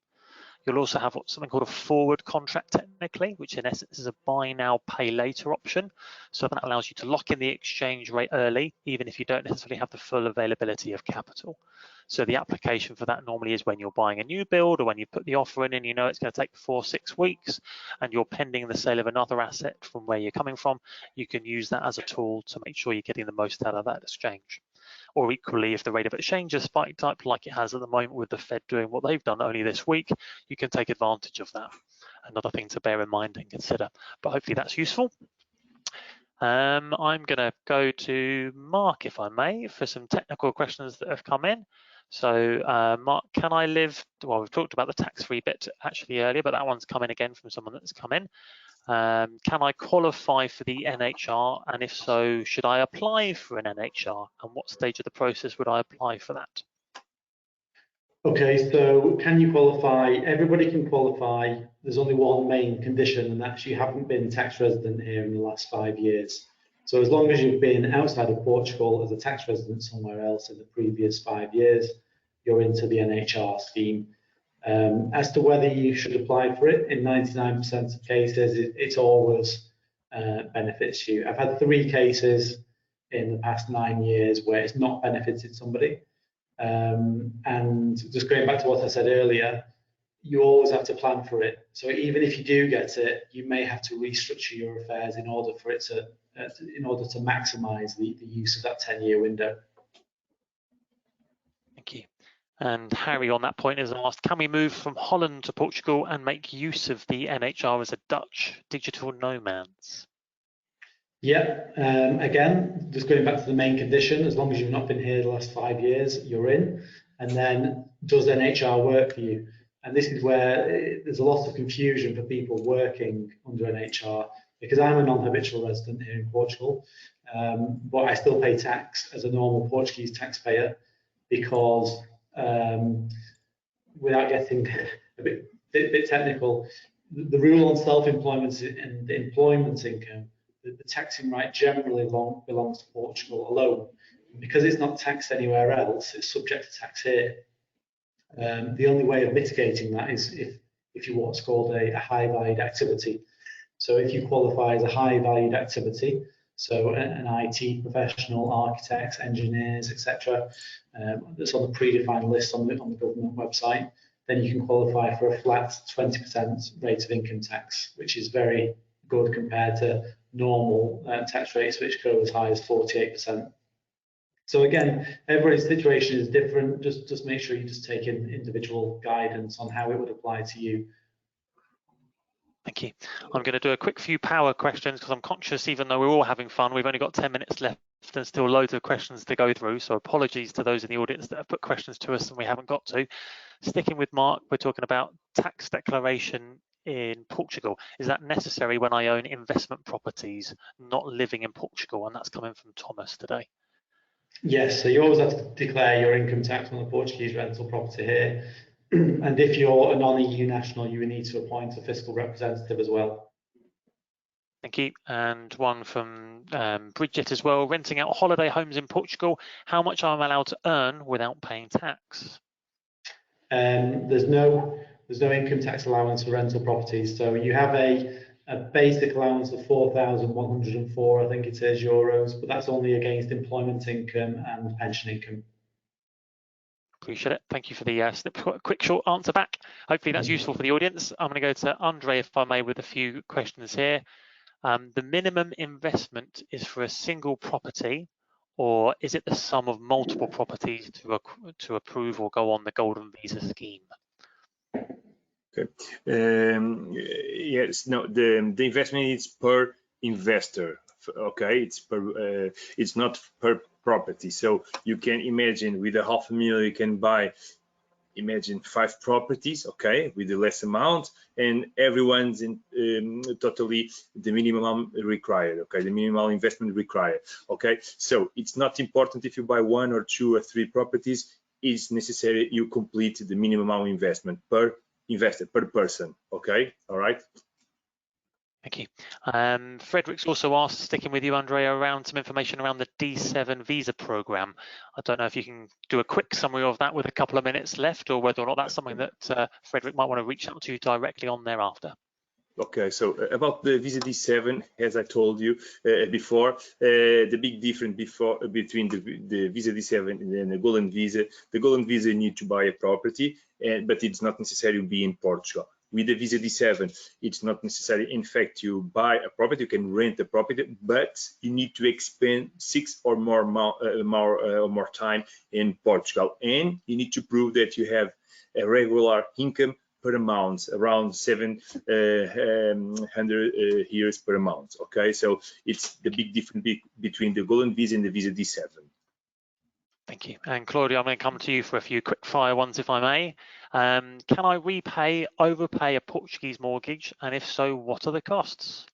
A: You'll also have something called a forward contract technically, which in essence is a buy now, pay later option. So that allows you to lock in the exchange rate early, even if you don't necessarily have the full availability of capital. So the application for that normally is when you're buying a new build or when you put the offer in and you know it's going to take 4 or 6 weeks and you're pending the sale of another asset from where you're coming from, you can use that as a tool to make sure you're getting the most out of that exchange. Or equally, if the rate of exchange has spiked up like it has at the moment with the Fed doing what they've done only this week, you can take advantage of that. Another thing to bear in mind and consider, but hopefully that's useful. I'm going to go to Mark, if I may, for some technical questions that have come in. So Mark, can I live, well, we've talked about the tax-free bit actually earlier, but that one's come in again from someone that's come in. Can I qualify for the NHR? And if so, should I apply for an NHR? And what stage of the process would I apply for that?
C: Okay, so can you qualify? Everybody can qualify. There's only one main condition, and that's you haven't been tax resident here in the last 5 years. So as long as you've been outside of Portugal as a tax resident somewhere else in the previous 5 years, you're into the NHR scheme. As to whether you should apply for it, in 99% of cases, it always benefits you. I've had 3 cases in the past 9 years where it's not benefited somebody. And just going back to what I said earlier, you always have to plan for it. So even if you do get it, you may have to restructure your affairs in order for it to, maximise the use of that 10-year window.
A: Thank you. And Harry on that point has asked, can we move from Holland to Portugal and make use of the NHR as a Dutch digital nomads?
C: Yeah, again, just going back to the main condition, as long as you've not been here the last 5 years, you're in. And then, does NHR work for you? And this is where there's a lot of confusion for people working under NHR, because I'm a non-habitual resident here in Portugal, but I still pay tax as a normal Portuguese taxpayer, because without getting a bit technical, the rule on self-employment and employment income, the taxing right generally belongs to Portugal alone. Because it's not taxed anywhere else, it's subject to tax here. The only way of mitigating that is if you what's called a high valued activity. So if you qualify as a high valued activity, so an IT professional, architects, engineers, etc., that's on the predefined list on the government website, then you can qualify for a flat 20% rate of income tax, which is very good compared to normal tax rates, which go as high as 48%. So again, everybody's situation is different. Just make sure you just take in individual guidance on how it would apply to you.
A: Thank you. I'm going to do a quick few power questions because I'm conscious, even though we're all having fun, we've only got 10 minutes left and still loads of questions to go through. So apologies to those in the audience that have put questions to us and we haven't got to. Sticking with Mark, we're talking about tax declaration in Portugal. Is that necessary when I own investment properties not living in Portugal? And that's coming from Thomas today.
C: Yes, so you always have to declare your income tax on the Portuguese rental property here. And if you're a non-EU national, you will need to appoint a fiscal representative as well.
A: Thank you. And one from Bridget as well. Renting out holiday homes in Portugal, how much am I allowed to earn without paying tax?
C: There's no income tax allowance for rental properties. So you have a basic allowance of 4,104, I think it is, euros, but that's only against employment income and pension income. Appreciate
A: it. Thank you for the quick short answer back. Hopefully that's useful for the audience. I'm going to go to André, if I may, with a few questions here. The minimum investment is for a single property, or is it the sum of multiple properties to approve or go on the Golden Visa scheme?
D: Okay. Yes. No. The investment is per investor. Okay. It's not per property. So you can imagine with $500,000 you can buy, imagine 5 properties, okay, with a less amount, and everyone's in totally the minimum required, okay, the minimal investment required, okay. So it's not important if you buy 1 or 2 or 3 properties. It's necessary you complete the minimum investment per investor, per person, okay. All right.
A: Thank you. Frederick's also asked, sticking with you, Andrea, around some information around the D7 visa program. I don't know if you can do a quick summary of that with a couple of minutes left, or whether or not that's something that Frederick might want to reach out to you directly on thereafter.
D: Okay, so about the Visa D7, as I told you before, the big difference between the Visa D7 and the Golden Visa, you need to buy a property, but it's not necessary to be in Portugal. With the Visa D7, it's not necessary. In fact, you buy a property, you can rent a property, but you need to expend 6 or more time in Portugal, and you need to prove that you have a regular income per month, around 700 years per month. Okay, so it's the big difference between the Golden Visa and the Visa D7.
A: Thank you. And Claudia, I'm going to come to you for a few quick fire ones, if I may. Can I overpay a Portuguese mortgage? And if so, what are the costs?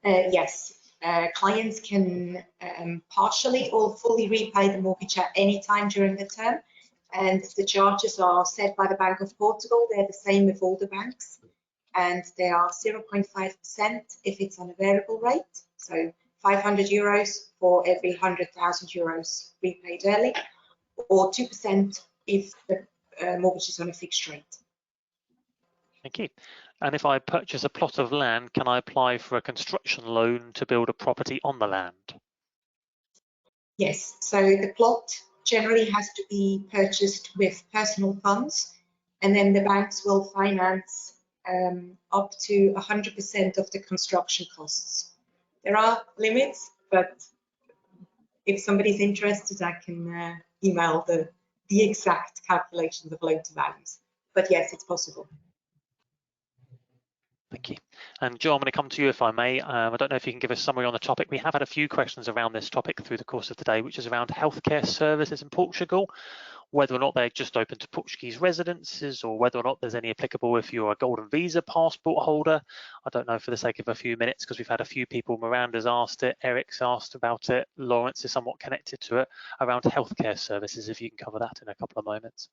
B: Yes, clients can partially or fully repay the mortgage at any time during the term. And the charges are set by the Bank of Portugal. They're the same with all the banks. And they are 0.5% if it's on a variable rate. So 500 euros for every 100,000 euros repaid early, or 2% if the mortgages on a fixed rate.
A: Thank you. And if I purchase a plot of land, can I apply for a construction loan to build a property on the land?
B: Yes, so the plot generally has to be purchased with personal funds, and then the banks will finance up to 100% of the construction costs. There are limits, but if somebody's interested, I can email the exact calculations of loan to values. But yes, it's possible.
A: Thank you. And Joe, I'm going to come to you if I may. I don't know if you can give us a summary on the topic. We have had a few questions around this topic through the course of the day, which is around healthcare services in Portugal, whether or not they're just open to Portuguese residences or whether or not there's any applicable if you're a golden visa passport holder. I don't know, for the sake of a few minutes, because we've had a few people. Miranda's asked it, Eric's asked about it, Lawrence is somewhat connected to it, around healthcare services, if you can cover that in a couple of moments.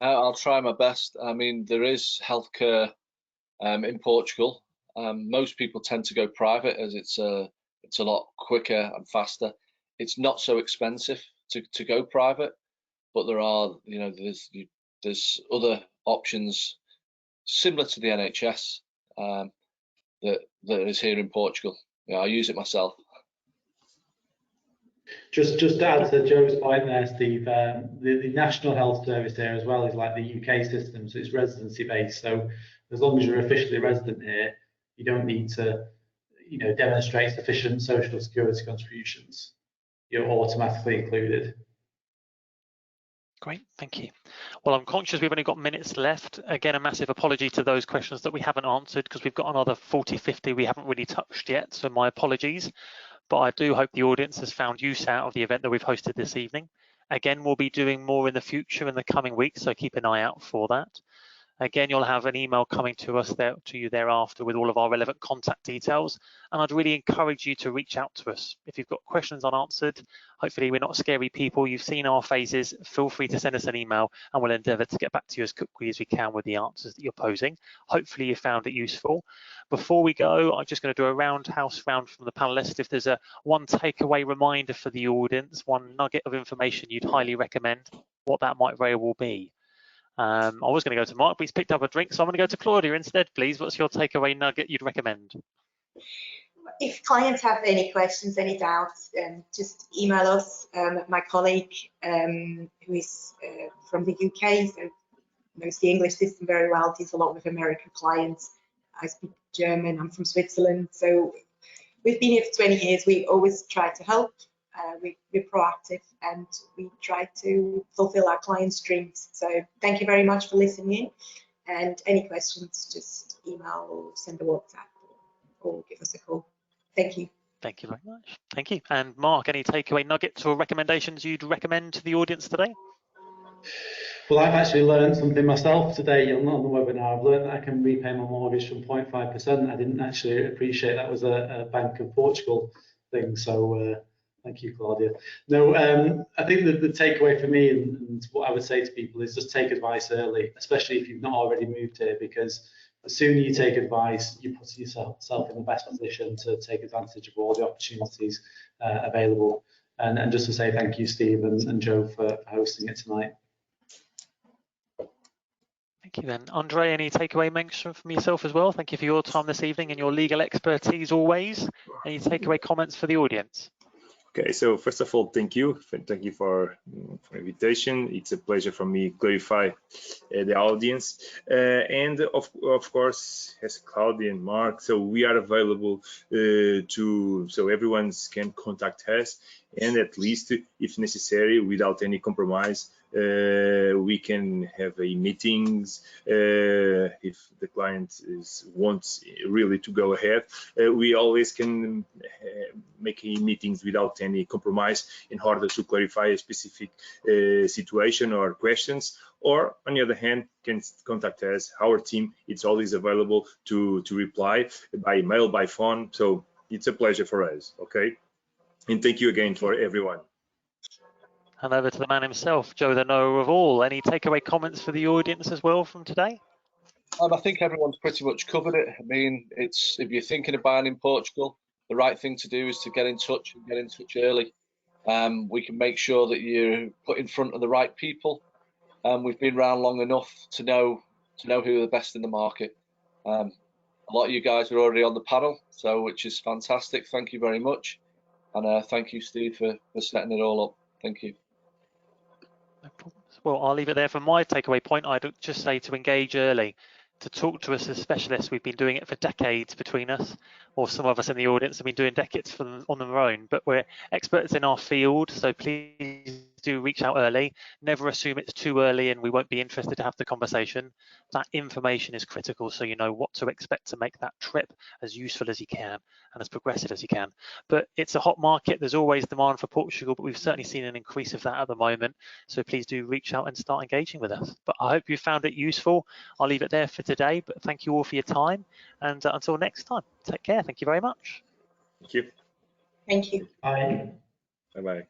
E: I'll try my best. I mean, there is healthcare in Portugal. Most people tend to go private as it's a lot quicker and faster. It's not so expensive to go private, but there are, you know, there's other options similar to the NHS that is here in Portugal. Yeah, I use it myself.
C: Just to add to Joe's point there, Steve, the National Health Service here as well is like the UK system, so it's residency based. So as long as you're officially resident here, you don't need to, you know, demonstrate sufficient social security contributions. You're automatically included.
A: Great, thank you. Well, I'm conscious we've only got minutes left. Again, a massive apology to those questions that we haven't answered, because we've got another 40, 50 we haven't really touched yet, so my apologies. But I do hope the audience has found use out of the event that we've hosted this evening. Again, we'll be doing more in the future in the coming weeks, so keep an eye out for that. Again, you'll have an email coming to us to you thereafter with all of our relevant contact details. And I'd really encourage you to reach out to us. If you've got questions unanswered, hopefully we're not scary people, you've seen our faces, feel free to send us an email and we'll endeavour to get back to you as quickly as we can with the answers that you're posing. Hopefully you found it useful. Before we go, I'm just going to do a roundhouse round from the panellists. If there's one takeaway reminder for the audience, one nugget of information you'd highly recommend, what that might very well be. I was going to go to Mark, but he's picked up a drink, so I'm going to go to Claudia instead, please. What's your takeaway nugget you'd recommend?
B: If clients have any questions, any doubts, just email us. My colleague, who is from the UK, so knows the English system very well, deals a lot with American clients. I speak German, I'm from Switzerland. So we've been here for 20 years. We always try to help. We're proactive and we try to fulfill our clients' dreams. So thank you very much for listening in, and any questions, just email or send a WhatsApp or give us a call. Thank you.
A: Thank you very much. Thank you. And Mark, any takeaway nuggets or recommendations you'd recommend to the audience today?
C: Well, I've actually learned something myself today on the webinar. I've learned that I can repay my mortgage from 0.5%. I didn't actually appreciate that was a Bank of Portugal thing. So thank you, Claudia. No, I think the takeaway for me and what I would say to people is just take advice early, especially if you've not already moved here, because the sooner you take advice, you put yourself in the best position to take advantage of all the opportunities available. And just to say thank you, Steve and Joe, for hosting it tonight.
A: Thank you. And Andre, any takeaway mention from yourself as well? Thank you for your time this evening and your legal expertise always. Any takeaway comments for the audience?
D: Okay, so first of all, thank you for invitation. It's a pleasure for me to clarify the audience, and of course, as Claudia and Mark, so we are available so everyone can contact us, and at least if necessary, without any compromise, we can have meetings if the client wants really to go ahead. We always can make meetings without any compromise in order to clarify a specific situation or questions, or on the other hand, can contact us. Our team is always available to reply by email, by phone. So it's a pleasure for us. Okay, and thank you again for everyone.
A: And over to the man himself, Joe, the knower of all. Any takeaway comments for the audience as well from today?
E: I think everyone's pretty much covered it. I mean, it's, if you're thinking of buying in Portugal, the right thing to do is to get in touch and get in touch early. We can make sure that you're put in front of the right people, We've been around long enough to know who are the best in the market. A lot of you guys are already on the panel, so which is fantastic. Thank you very much, and thank you, Steve, for setting it all up. Thank you.
A: No problems. Well, I'll leave it there. For my takeaway point, I'd just say to engage early, to talk to us as specialists. We've been doing it for decades between us, or some of us in the audience have been doing decades on their own, but we're experts in our field, so please do reach out early. Never assume it's too early and we won't be interested to have the conversation. That information is critical, so you know what to expect to make that trip as useful as you can and as progressive as you can. But it's a hot market. There's always demand for Portugal, but we've certainly seen an increase of that at the moment. So please do reach out and start engaging with us. But I hope you found it useful. I'll leave it there for today, but thank you all for your time. And until next time, take care. Thank you very much.
D: Thank you.
B: Thank you.
C: Bye.
D: Bye-bye.